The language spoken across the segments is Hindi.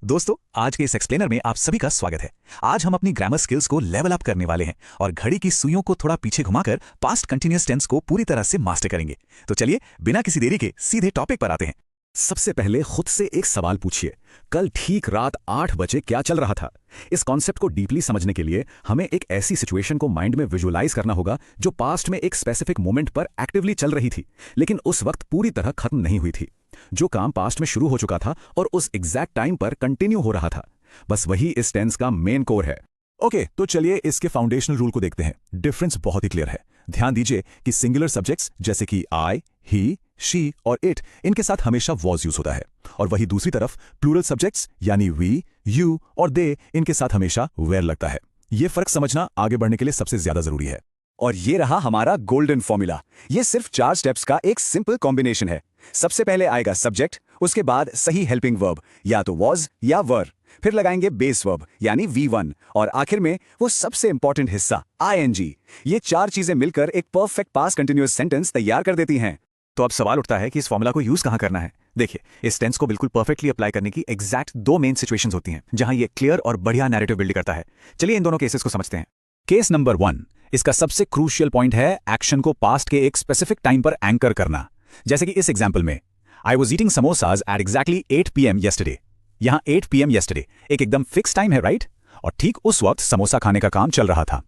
दोस्तों, आज के इस एक्सप्लेनर में आप सभी का स्वागत है। आज हम अपनी ग्रामर स्किल्स को लेवल अप करने वाले हैं और घड़ी की सुइयों को थोड़ा पीछे घुमाकर पास्ट कंटीन्यूअस टेंस को पूरी तरह से मास्टर करेंगे। तो चलिए बिना किसी देरी के सीधे टॉपिक पर आते हैं। सबसे पहले खुद से एक सवाल पूछिए, कल ठीक रात 8 बजे क्या चल रहा था। इस कॉन्सेप्ट को डीपली समझने के लिए हमें एक ऐसी सिचुएशन को माइंड में विजुअलाइज करना होगा जो पास्ट में एक स्पेसिफिक मोमेंट पर एक्टिवली चल रही थी, लेकिन उस वक्त पूरी तरह खत्म नहीं हुई थी। जो काम पास्ट में शुरू हो चुका था और उस एग्जैक्ट टाइम पर कंटिन्यू हो रहा था। बस वही इस टेंस का मेन कोर है। ओके, तो चलिए इसके फाउंडेशनल रूल को देखते हैं। डिफरेंस बहुत ही क्लियर है। ध्यान दीजिए कि सिंगुलर सब्जेक्ट्स जैसे कि आई, ही, शी और इट, इनके साथ हमेशा वॉज यूज होता है, और वही दूसरी तरफ प्लूरल सब्जेक्ट्स यानी वी, यू और दे, इनके साथ हमेशा वेयर लगता है। ये फर्क समझना आगे बढ़ने के लिए सबसे ज्यादा जरूरी है। और ये रहा हमारा गोल्डन फॉर्मूला। ये सिर्फ 4 स्टेप्स का एक सिंपल कॉम्बिनेशन है। सबसे पहले आएगा सब्जेक्ट, उसके बाद सही हेल्पिंग वर्ब या तो वॉज या वर, फिर लगाएंगे बेस वर्ब यानी V1, और आखिर में वो सबसे इंपॉर्टेंट हिस्सा ING। ये 4 चीजें मिलकर एक परफेक्ट पास्ट कंटिन्यूअस सेंटेंस तैयार कर देती हैं। तो अब सवाल उठता है कि इस फॉर्मूला को यूज कहां करना है। देखिए, इस टेंस को बिल्कुल परफेक्टली अप्लाई करने की एग्जैक्ट 2 मेन सिचुएशंस होती हैं जहां ये क्लियर और बढ़िया नैरेटिव बिल्ड करता है। चलिए इन दोनों केसेस को समझते हैं। केस नंबर 1, इसका सबसे क्रूशियल पॉइंट है एक्शन को पास्ट के एक स्पेसिफिक टाइम पर एंकर करना। जैसे कि इस एग्जांपल में, I was eating samosas at exactly 8 PM yesterday। यहां 8 PM yesterday एक एकदम फिक्स टाइम है, राइट? और ठीक उस वक्त समोसा खाने का काम चल रहा था।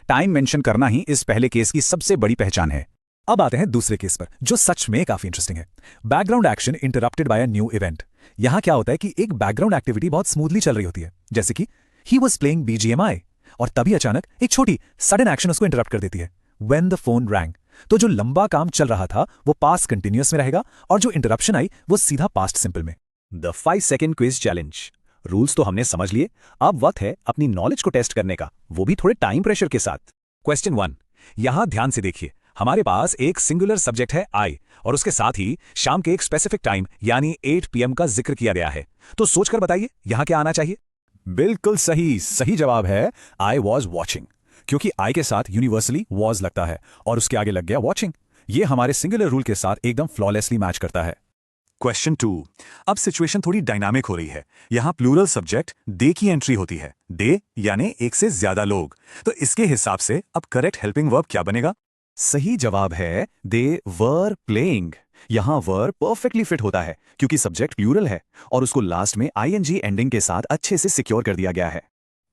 टाइम मेंशन करना ही इस पहले केस की सबसे बड़ी पहचान है। अब आते हैं दूसरे केस पर, जो सच में काफी इंटरेस्टिंग है। Background action interrupted by a new event. यहां क्या होता है कि एक बैकग्राउंड एक्टिविटी बहुत स्मूथली चल रही होती है, जैसे कि ही वॉज प्लेइंग BGMI, और तभी अचानक एक छोटी सडन एक्शन उसको इंटरप्ट कर देती है, व्हेन द फोन रैंग। तो जो लंबा काम चल रहा था वो पास्ट कंटिन्यूअस में रहेगा, और जो इंटरप्शन आई वो सीधा पास्ट सिंपल में। The 5 second quiz challenge. Rules तो हमने समझ लिए, अब वक्त है अपनी नॉलेज को टेस्ट करने का, वो भी थोड़े टाइम प्रेशर के साथ। क्वेश्चन 1, यहां ध्यान से देखिए। हमारे पास एक सिंगुलर सब्जेक्ट है आई, और उसके साथ ही शाम के एक स्पेसिफिक टाइम यानी 8 PM का जिक्र किया गया है। तो सोचकर बताइए यहां क्या आना चाहिए। बिल्कुल सही जवाब है आई वॉज वॉचिंग, क्योंकि आई के साथ यूनिवर्सली वॉज लगता है और उसके आगे लग गया वॉचिंग। ये हमारे सिंगुलर रूल के साथ एकदम फ्लॉलेसली मैच करता है। क्वेश्चन 2, अब सिचुएशन थोड़ी डायनामिक हो रही है। यहां प्लूरल सब्जेक्ट दे की एंट्री होती है, दे यानी एक से ज्यादा लोग। तो इसके हिसाब से अब करेक्ट हेल्पिंग वर्ब क्या बनेगा? सही जवाब है दे वर प्लेइंग। यहां वर परफेक्टली फिट होता है क्योंकि सब्जेक्ट प्लूरल है और उसको लास्ट में ING एंडिंग के साथ अच्छे से सिक्योर कर दिया गया है।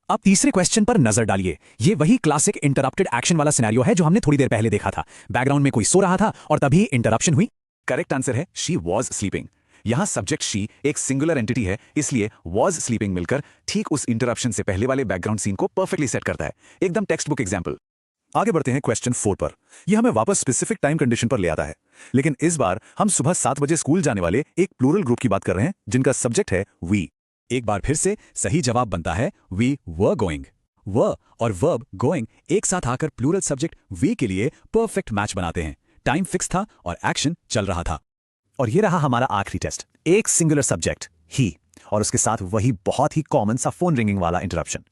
अब तीसरे क्वेश्चन पर नजर डालिए। ये वही क्लासिक इंटरप्टेड एक्शन वाला सिनेरियो है जो हमने थोड़ी देर पहले देखा था। बैकग्राउंड में कोई सो रहा था और तभी इंटरप्शन हुई। करेक्ट आंसर है शी वॉज स्लीपिंग। यहां सब्जेक्ट शी एक सिंगुलर एंटिटी है, इसलिए वॉज स्लीपिंग मिलकर ठीक उस इंटरप्शन से पहले वाले बैकग्राउंड सीन को परफेक्टली सेट करता है। एकदम टेक्स्ट बुक एग्जाम्पल। आगे बढ़ते हैं क्वेश्चन 4 पर। यह हमें वापस स्पेसिफिक टाइम कंडीशन पर ले आता है, लेकिन इस बार हम सुबह 7 बजे स्कूल जाने वाले एक प्लूरल ग्रुप की बात कर रहे हैं जिनका सब्जेक्ट है वी। एक बार फिर से सही जवाब बनता है वी वर गोइंग। व और वर्ब गोइंग एक साथ आकर प्लूरल सब्जेक्ट वी के लिए परफेक्ट मैच बनाते हैं। टाइम फिक्स था और एक्शन चल रहा था। और ये रहा हमारा आखिरी टेस्ट, एक सिंगुलर सब्जेक्ट ही और उसके साथ वही बहुत ही कॉमन सा फोन रिंगिंग वाला इंटरप्शन।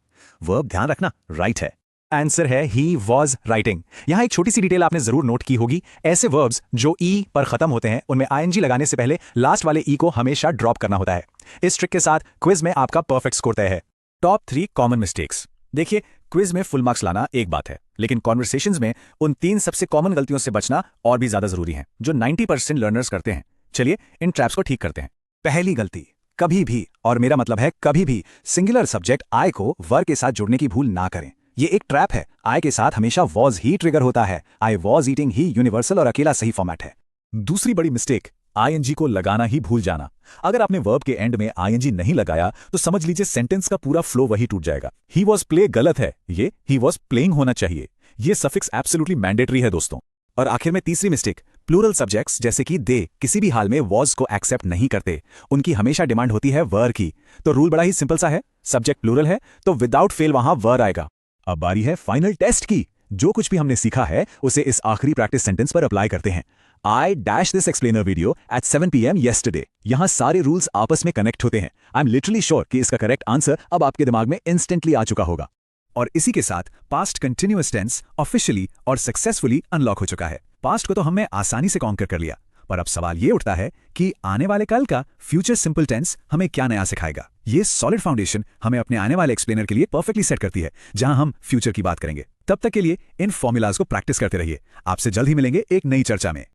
वर्ब ध्यान रखना राइट है। आंसर है ही वॉज राइटिंग। यहां एक छोटी सी डिटेल आपने जरूर नोट की होगी, ऐसे वर्ब्स जो ई पर खत्म होते हैं उनमें ING लगाने से पहले लास्ट वाले ई को हमेशा ड्रॉप करना होता है। इस ट्रिक के साथ क्विज में आपका परफेक्ट स्कोर तय है। Top 3 common mistakes. देखिए, क्विज में फुल मार्क्स लाना एक बात है, लेकिन कॉन्वर्सेशंस में उन 3 सबसे कॉमन गलतियों से बचना और भी ज्यादा जरूरी है जो 90% लर्नर्स करते हैं। चलिए इन ट्रैप्स को ठीक करते हैं। पहली गलती, कभी भी, और मेरा मतलब है कभी भी, सिंगुलर सब्जेक्ट आई को वर के साथ जुड़ने की भूल ना करें। ये एक ट्रैप है। आई के साथ हमेशा वॉज ही ट्रिगर होता है। आई वॉज ईटिंग ही यूनिवर्सल और अकेला सही फॉर्मेट है। दूसरी बड़ी मिस्टेक, ING को लगाना ही भूल जाना। अगर आपने वर्ब के एंड में ING नहीं लगाया तो समझ लीजिए सेंटेंस का पूरा फ्लो वही टूट जाएगा। ही वॉज प्ले गलत है, ये ही वॉज प्लेइंग होना चाहिए। ये सफिक्स एब्सोल्युटली मैंडेटरी है दोस्तों। और आखिर में तीसरी मिस्टेक, प्लूरल सब्जेक्ट्स जैसे कि दे किसी भी हाल में वॉज को एक्सेप्ट नहीं करते। उनकी हमेशा डिमांड होती है वर की। तो रूल बड़ा ही सिंपल सा है, सब्जेक्ट प्लूरल है तो विदाउट फेल वहां वर आएगा। अब बारी है फाइनल टेस्ट की। जो कुछ भी हमने सीखा है उसे इस आखिरी प्रैक्टिस सेंटेंस पर अप्लाई करते हैं। I dash this explainer video at 7 PM yesterday। यहां सारे रूल्स आपस में कनेक्ट होते हैं। आई एम लिटरली श्योर कि इसका करेक्ट आंसर अब आपके दिमाग में इंस्टेंटली आ चुका होगा। और इसी के साथ पास्ट कंटिन्यूअस टेंस ऑफिशियली और सक्सेसफुली अनलॉक हो चुका है। पास्ट को तो हमने आसानी से कॉन्कर कर लिया, पर अब सवाल ये उठता है कि आने वाले कल का फ्यूचर सिंपल टेंस हमें क्या नया सिखाएगा। ये सॉलिड फाउंडेशन हमें अपने आने वाले एक्सप्लेनर के लिए परफेक्टली सेट करती है, जहां हम फ्यूचर की बात करेंगे। तब तक के लिए इन फॉर्मूलाज को प्रैक्टिस करते रहिए। आपसे जल्द ही मिलेंगे एक नई चर्चा में।